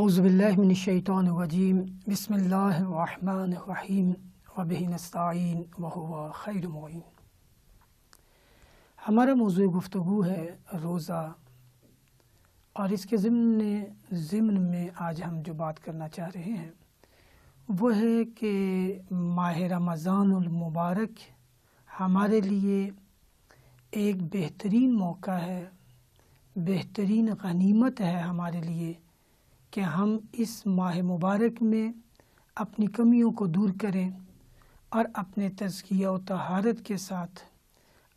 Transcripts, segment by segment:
اعوذ باللہ من الشیطان الرجیم بسم اللہ الرحمن الرحیم وبہ نستعین وہو خیر معین۔ ہمارا موضوع گفتگو ہے روزہ، اور اس کے ضمن میں آج ہم جو بات کرنا چاہ رہے ہیں وہ ہے کہ ماہ رمضان المبارک ہمارے لیے ایک بہترین موقع ہے، بہترین غنیمت ہے ہمارے لیے کہ ہم اس ماہ مبارک میں اپنی کمیوں کو دور کریں اور اپنے تزکیہ و طہارت کے ساتھ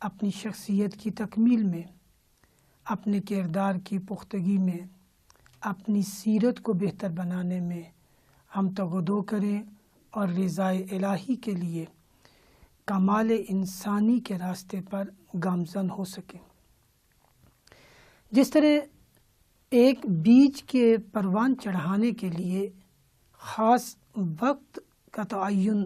اپنی شخصیت کی تکمیل میں، اپنے کردار کی پختگی میں، اپنی سیرت کو بہتر بنانے میں ہم تگودو کریں اور رضائے الہی کے لیے کمال انسانی کے راستے پر گامزن ہو سکیں۔ جس طرح ایک بیج کے پروان چڑھانے کے لیے خاص وقت کا تعین،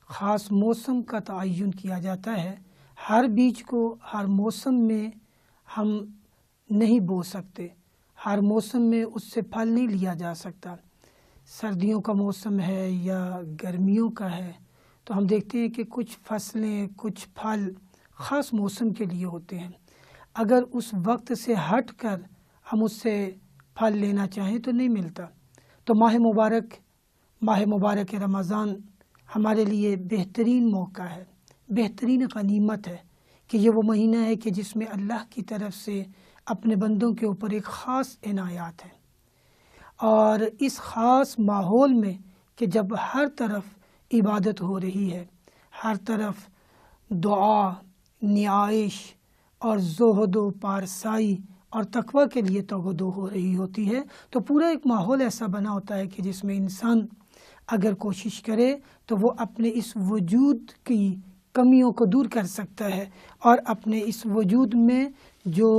خاص موسم کا تعین کیا جاتا ہے، ہر بیج کو ہر موسم میں ہم نہیں بو سکتے، ہر موسم میں اس سے پھل نہیں لیا جا سکتا۔ سردیوں کا موسم ہے یا گرمیوں کا ہے تو ہم دیکھتے ہیں کہ کچھ فصلیں، کچھ پھل خاص موسم کے لیے ہوتے ہیں، اگر اس وقت سے ہٹ کر ہم اس سے پھل لینا چاہیں تو نہیں ملتا۔ تو ماہ مبارک رمضان ہمارے لیے بہترین موقع ہے، بہترین غنیمت ہے کہ یہ وہ مہینہ ہے کہ جس میں اللہ کی طرف سے اپنے بندوں کے اوپر ایک خاص عنایات ہے، اور اس خاص ماحول میں کہ جب ہر طرف عبادت ہو رہی ہے، ہر طرف دعا، نیائش اور زہد و پارسائی اور تقوی کے لیے تگودو ہو رہی ہوتی ہے، تو پورا ایک ماحول ایسا بنا ہوتا ہے کہ جس میں انسان اگر کوشش کرے تو وہ اپنے اس وجود کی کمیوں کو دور کر سکتا ہے اور اپنے اس وجود میں جو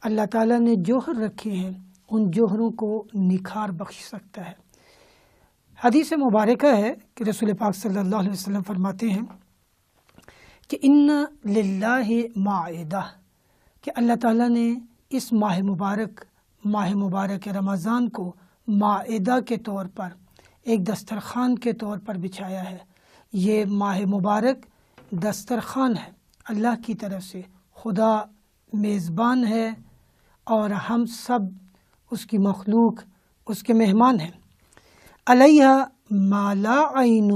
اللہ تعالیٰ نے جوہر رکھے ہیں ان جوہروں کو نکھار بخش سکتا ہے۔ حدیث مبارکہ ہے کہ رسول پاک صلی اللہ علیہ وسلم فرماتے ہیں کہ ان للہ مائدہ، کہ اللہ تعالیٰ نے اس ماہ مبارک رمضان کو مائدہ کے طور پر، ایک دسترخوان کے طور پر بچھایا ہے۔ یہ ماہ مبارک دسترخوان ہے، اللہ کی طرف سے خدا میزبان ہے اور ہم سب اس کی مخلوق، اس کے مہمان ہیں۔ علیہ ما لا عین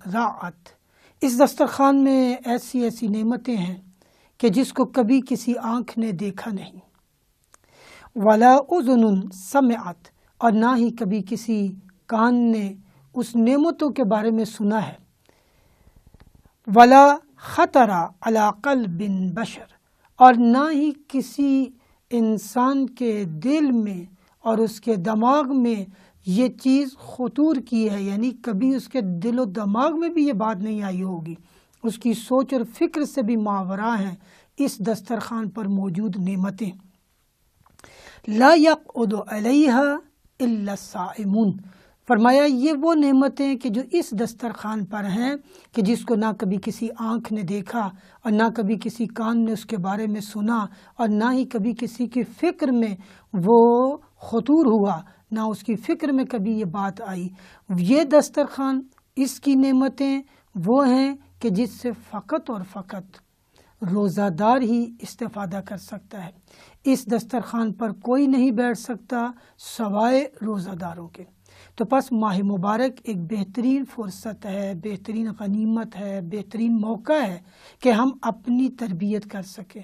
رأت، اس دسترخوان میں ایسی ایسی نعمتیں ہیں کہ جس کو کبھی کسی آنکھ نے دیکھا نہیں، ولا اذن سمعت، اور نہ ہی کبھی کسی کان نے اس نعمتوں کے بارے میں سنا ہے، ولا خطر علی قلب بشر، اور نہ ہی کسی انسان کے دل میں اور اس کے دماغ میں یہ چیز خطور کی ہے، یعنی کبھی اس کے دل و دماغ میں بھی یہ بات نہیں آئی ہوگی، اس کی سوچ اور فکر سے بھی ماوراء ہیں اس دسترخوان پر موجود نعمتیں۔ لا یقعد علیہ الا الصائمون، فرمایا یہ وہ نعمتیں کہ جو اس دسترخوان پر ہیں کہ جس کو نہ کبھی کسی آنکھ نے دیکھا اور نہ کبھی کسی کان نے اس کے بارے میں سنا اور نہ ہی کبھی کسی کی فکر میں وہ خطور ہوا، نہ اس کی فکر میں کبھی یہ بات آئی۔ یہ دسترخوان، اس کی نعمتیں وہ ہیں کہ جس سے فقط اور فقط روزہ دار ہی استفادہ کر سکتا ہے۔ اس دسترخوان پر کوئی نہیں بیٹھ سکتا سوائے روزہ داروں کے۔ تو پس ماہ مبارک ایک بہترین فرصت ہے، بہترین غنیمت ہے، بہترین موقع ہے کہ ہم اپنی تربیت کر سکیں،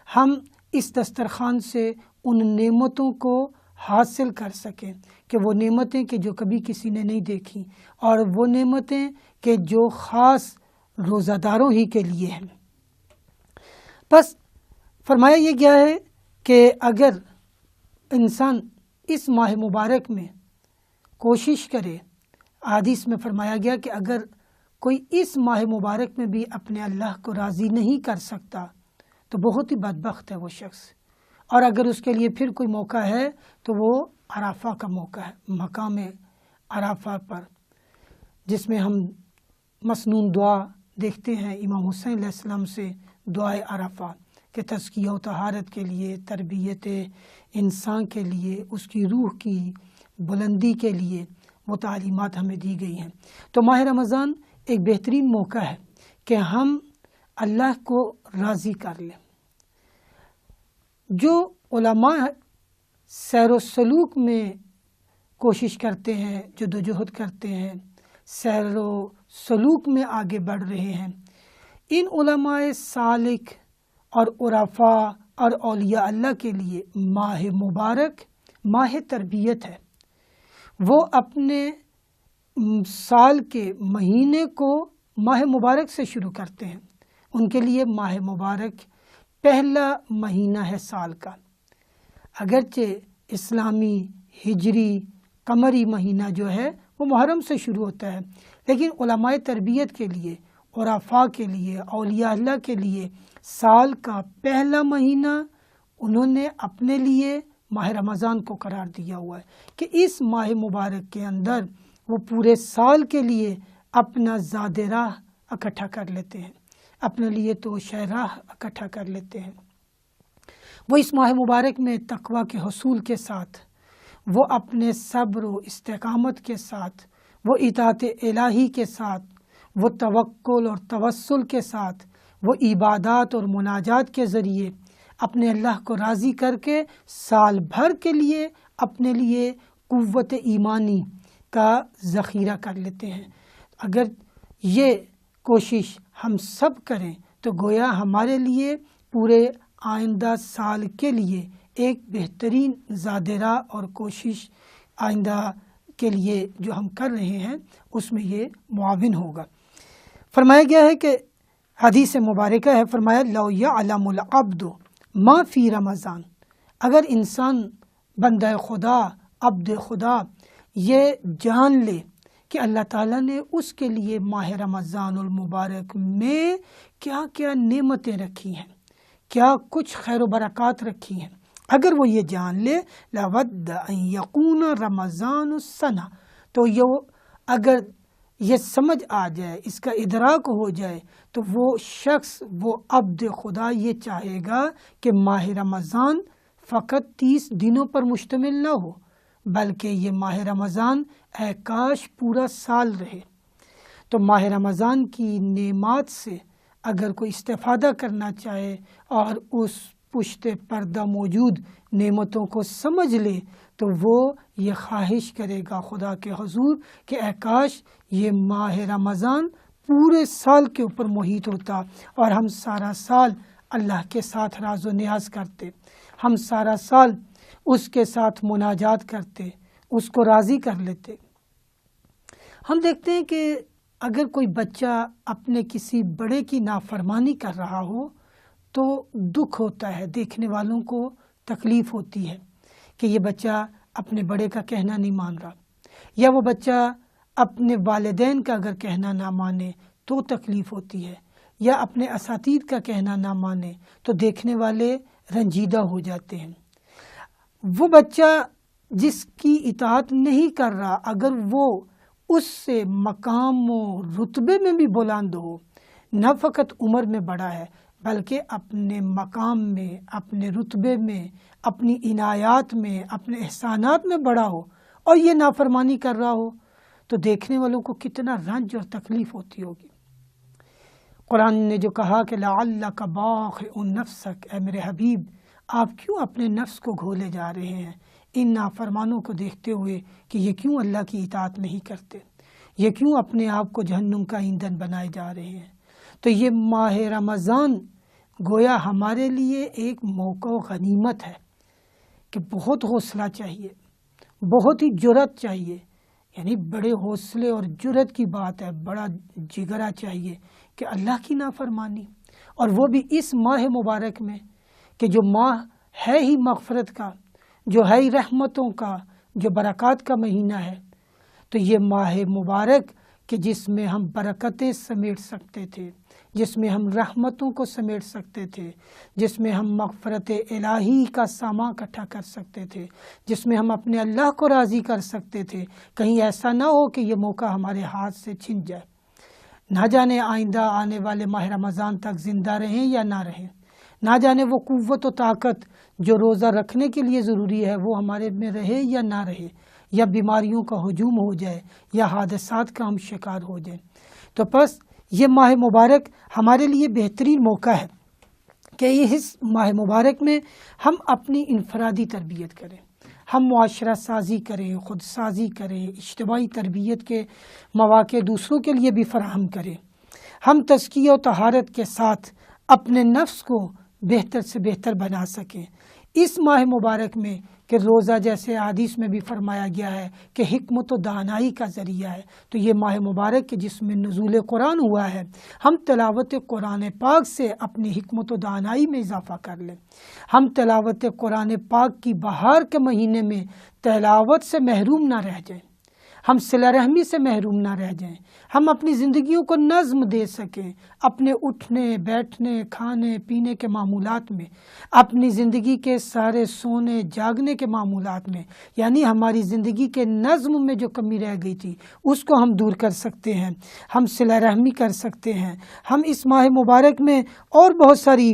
ہم اس دسترخوان سے ان نعمتوں کو حاصل کر سکیں کہ وہ نعمتیں کہ جو کبھی کسی نے نہیں دیکھی، اور وہ نعمتیں کہ جو خاص روزہ داروں ہی کے لیے ہیں۔ بس فرمایا یہ گیا ہے کہ اگر انسان اس ماہ مبارک میں کوشش کرے، حدیث میں فرمایا گیا کہ اگر کوئی اس ماہ مبارک میں بھی اپنے اللہ کو راضی نہیں کر سکتا تو بہت ہی بدبخت ہے وہ شخص، اور اگر اس کے لیے پھر کوئی موقع ہے تو وہ عرفہ کا موقع ہے، مقام عرفہ پر، جس میں ہم مسنون دعا دیکھتے ہیں امام حسین علیہ السلام سے، دعائے عرفہ کہ تزکیہ و طہارت کے لیے، تربیت انسان کے لیے، اس کی روح کی بلندی کے لیے وہ تعلیمات ہمیں دی گئی ہیں۔ تو ماہ رمضان ایک بہترین موقع ہے کہ ہم اللہ کو راضی کر لیں۔ جو علماء سیر و سلوک میں کوشش کرتے ہیں، جدوجہد کرتے ہیں، سیر و سلوک میں آگے بڑھ رہے ہیں، ان علماء سالک اور عرفاء اور اولیاء اللہ کے لیے ماہ مبارک ماہ تربیت ہے۔ وہ اپنے سال کے مہینے کو ماہ مبارک سے شروع کرتے ہیں۔ ان کے لیے ماہ مبارک پہلا مہینہ ہے سال کا، اگرچہ اسلامی ہجری قمری مہینہ جو ہے وہ محرم سے شروع ہوتا ہے، لیکن علماء تربیت کے لیے، عرفاء کے لیے، اولیاء اللہ کے لیے سال کا پہلا مہینہ انہوں نے اپنے لیے ماہ رمضان کو قرار دیا ہوا ہے کہ اس ماہ مبارک کے اندر وہ پورے سال کے لیے اپنا زاد راہ اکٹھا کر لیتے ہیں، اپنے لیے تو شہراہ اکٹھا کر لیتے ہیں۔ وہ اس ماہ مبارک میں تقوی کے حصول کے ساتھ، وہ اپنے صبر و استقامت کے ساتھ، وہ اطاعت الہی کے ساتھ، وہ توکل اور توسل کے ساتھ، وہ عبادات اور مناجات کے ذریعے اپنے اللہ کو راضی کر کے سال بھر کے لیے اپنے لیے قوت ایمانی کا ذخیرہ کر لیتے ہیں۔ اگر یہ کوشش ہم سب کریں تو گویا ہمارے لیے پورے آئندہ سال کے لیے ایک بہترین زاد راہ اور کوشش آئندہ کے لیے جو ہم کر رہے ہیں اس میں یہ معاون ہوگا۔ فرمایا گیا ہے کہ حدیث مبارکہ ہے، فرمایا لو یعلم العبد ما فی رمضان، اگر انسان بندہ خدا، عبد خدا یہ جان لے کہ اللہ تعالیٰ نے اس کے لیے ماہ رمضان المبارک میں کیا کیا نعمتیں رکھی ہیں، کیا کچھ خیر و برکات رکھی ہیں، اگر وہ یہ جان لے لَوَدَّ أَن يَكُونَ رَمَضَانُ السَّنَةَ، تو اگر یہ سمجھ آ جائے، اس کا ادراک ہو جائے، تو وہ شخص، وہ عبد خدا یہ چاہے گا کہ ماہ رمضان فقط 30 دنوں پر مشتمل نہ ہو، بلکہ یہ ماہ رمضان اے کاش پورا سال رہے۔ تو ماہ رمضان کی نعمات سے اگر کوئی استفادہ کرنا چاہے اور اس پشت پردہ موجود نعمتوں کو سمجھ لے تو وہ یہ خواہش کرے گا خدا کے حضور کہ اے کاش یہ ماہ رمضان پورے سال کے اوپر محیط ہوتا اور ہم سارا سال اللہ کے ساتھ راز و نیاز کرتے، ہم سارا سال اس کے ساتھ مناجات کرتے، اس کو راضی کر لیتے۔ ہم دیکھتے ہیں کہ اگر کوئی بچہ اپنے کسی بڑے کی نافرمانی کر رہا ہو تو دکھ ہوتا ہے، دیکھنے والوں کو تکلیف ہوتی ہے کہ یہ بچہ اپنے بڑے کا کہنا نہیں مان رہا، یا وہ بچہ اپنے والدین کا اگر کہنا نہ مانے تو تکلیف ہوتی ہے، یا اپنے اساتذہ کا کہنا نہ مانے تو دیکھنے والے رنجیدہ ہو جاتے ہیں۔ وہ بچہ جس کی اطاعت نہیں کر رہا اگر وہ اس سے مقام و رتبے میں بھی بلند ہو، نہ فقط عمر میں بڑا ہے بلکہ اپنے مقام میں، اپنے رتبے میں، اپنی عنایات میں، اپنے احسانات میں بڑا ہو اور یہ نافرمانی کر رہا ہو تو دیکھنے والوں کو کتنا رنج اور تکلیف ہوتی ہوگی۔ قرآن نے جو کہا کہ لعلک باخع نفسک، اے میرے حبیب آپ کیوں اپنے نفس کو گھولے جا رہے ہیں ان نافرمانوں کو دیکھتے ہوئے کہ یہ کیوں اللہ کی اطاعت نہیں کرتے، یہ کیوں اپنے آپ کو جہنم کا ایندھن بنائے جا رہے ہیں۔ تو یہ ماہ رمضان گویا ہمارے لیے ایک موقع و غنیمت ہے کہ بہت حوصلہ چاہیے، بہت ہی جرأت چاہیے، یعنی بڑے حوصلے اور جرأت کی بات ہے، بڑا جگرا چاہیے کہ اللہ کی نافرمانی، اور وہ بھی اس ماہ مبارک میں کہ جو ماہ ہے ہی مغفرت کا، جو ہے ہی رحمتوں کا، جو برکات کا مہینہ ہے۔ تو یہ ماہ مبارک کہ جس میں ہم برکتیں سمیٹ سکتے تھے، جس میں ہم رحمتوں کو سمیٹ سکتے تھے، جس میں ہم مغفرت الہی کا سامان اکٹھا کر سکتے تھے، جس میں ہم اپنے اللہ کو راضی کر سکتے تھے، کہیں ایسا نہ ہو کہ یہ موقع ہمارے ہاتھ سے چھن جائے۔ نہ جانے آئندہ آنے والے ماہ رمضان تک زندہ رہیں یا نہ رہیں، نہ جانے وہ قوت و طاقت جو روزہ رکھنے کے لیے ضروری ہے وہ ہمارے میں رہے یا نہ رہے، یا بیماریوں کا ہجوم ہو جائے یا حادثات کا ہم شکار ہو جائیں۔ تو بس یہ ماہ مبارک ہمارے لیے بہترین موقع ہے کہ اس ماہ مبارک میں ہم اپنی انفرادی تربیت کریں، ہم معاشرہ سازی کریں، خود سازی کریں، اجتماعی تربیت کے مواقع دوسروں کے لیے بھی فراہم کریں، ہم تزکیہ و طہارت کے ساتھ اپنے نفس کو بہتر سے بہتر بنا سکیں۔ اس ماہ مبارک میں کہ روزہ جیسے حدیث میں بھی فرمایا گیا ہے کہ حکمت و دانائی کا ذریعہ ہے، تو یہ ماہ مبارک کے جس میں نزول قرآن ہوا ہے، ہم تلاوت قرآن پاک سے اپنی حکمت و دانائی میں اضافہ کر لیں۔ ہم تلاوت قرآن پاک کی بہار کے مہینے میں تلاوت سے محروم نہ رہ جائیں، ہم صلہ رحمی سے محروم نہ رہ جائیں، ہم اپنی زندگیوں کو نظم دے سکیں، اپنے اٹھنے بیٹھنے کھانے پینے کے معمولات میں، اپنی زندگی کے سارے سونے جاگنے کے معمولات میں، یعنی ہماری زندگی کے نظم میں جو کمی رہ گئی تھی اس کو ہم دور کر سکتے ہیں، ہم صلہ رحمی کر سکتے ہیں، ہم اس ماہ مبارک میں اور بہت ساری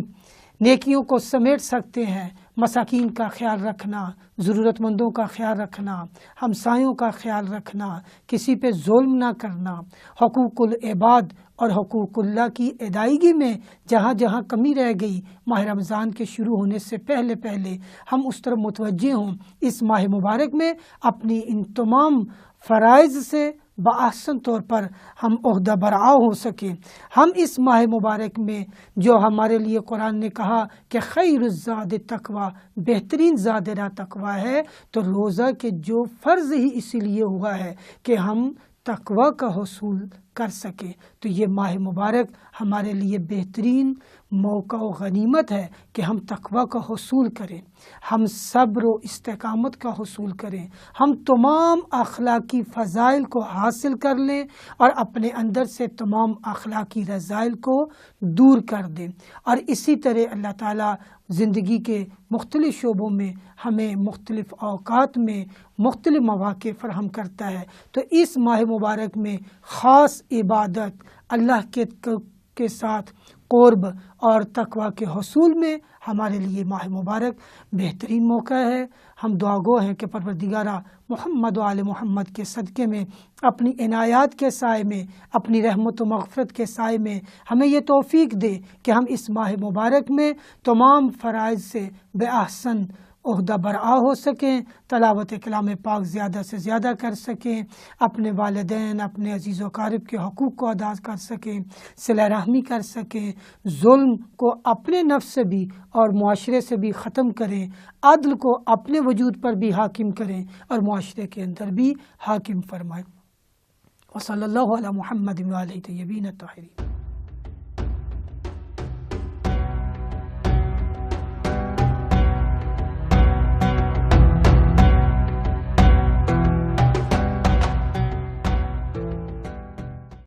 نیکیوں کو سمیٹ سکتے ہیں، مساکین کا خیال رکھنا، ضرورت مندوں کا خیال رکھنا، ہمسایوں کا خیال رکھنا، کسی پہ ظلم نہ کرنا، حقوق العباد اور حقوق اللہ کی ادائیگی میں جہاں جہاں کمی رہ گئی ماہ رمضان کے شروع ہونے سے پہلے ہم اس طرف متوجہ ہوں، اس ماہ مبارک میں اپنی ان تمام فرائض سے بآحسن طور پر ہم عہدہ برآ ہو سکیں۔ ہم اس ماہ مبارک میں جو ہمارے لیے قرآن نے کہا کہ خیر الزاد تقوی، بہترین زاد راہ تقوی ہے، تو روزہ کے جو فرض ہی اسی لیے ہوا ہے کہ ہم تقوی کا حصول کر سکیں۔ تو یہ ماہ مبارک ہمارے لیے بہترین موقع و غنیمت ہے کہ ہم تقوی کا حصول کریں، ہم صبر و استقامت کا حصول کریں، ہم تمام اخلاقی فضائل کو حاصل کر لیں اور اپنے اندر سے تمام اخلاقی رذائل کو دور کر دیں۔ اور اسی طرح اللہ تعالیٰ زندگی کے مختلف شعبوں میں ہمیں مختلف اوقات میں مختلف مواقع فراہم کرتا ہے۔ تو اس ماہ مبارک میں خاص عبادت اللہ کے ساتھ قرب اور تقوی کے حصول میں ہمارے لیے ماہ مبارک بہترین موقع ہے۔ ہم دعا گو ہیں کہ پروردگارہ محمد و آل محمد کے صدقے میں، اپنی عنایات کے سائے میں، اپنی رحمت و مغفرت کے سائے میں ہمیں یہ توفیق دے کہ ہم اس ماہ مبارک میں تمام فرائض سے بے احسن عہدہ برآ ہو سکیں، تلاوت کلام پاک زیادہ سے زیادہ کر سکیں، اپنے والدین اپنے عزیز و اقارب کے حقوق کو ادا کر سکیں، صلہ رحمی کر سکیں، ظلم کو اپنے نفس سے بھی اور معاشرے سے بھی ختم کریں، عدل کو اپنے وجود پر بھی حاکم کریں اور معاشرے کے اندر بھی حاکم فرمائیں۔ وصلی اللہ علی محمد و آلہ طیبین الطاہرین۔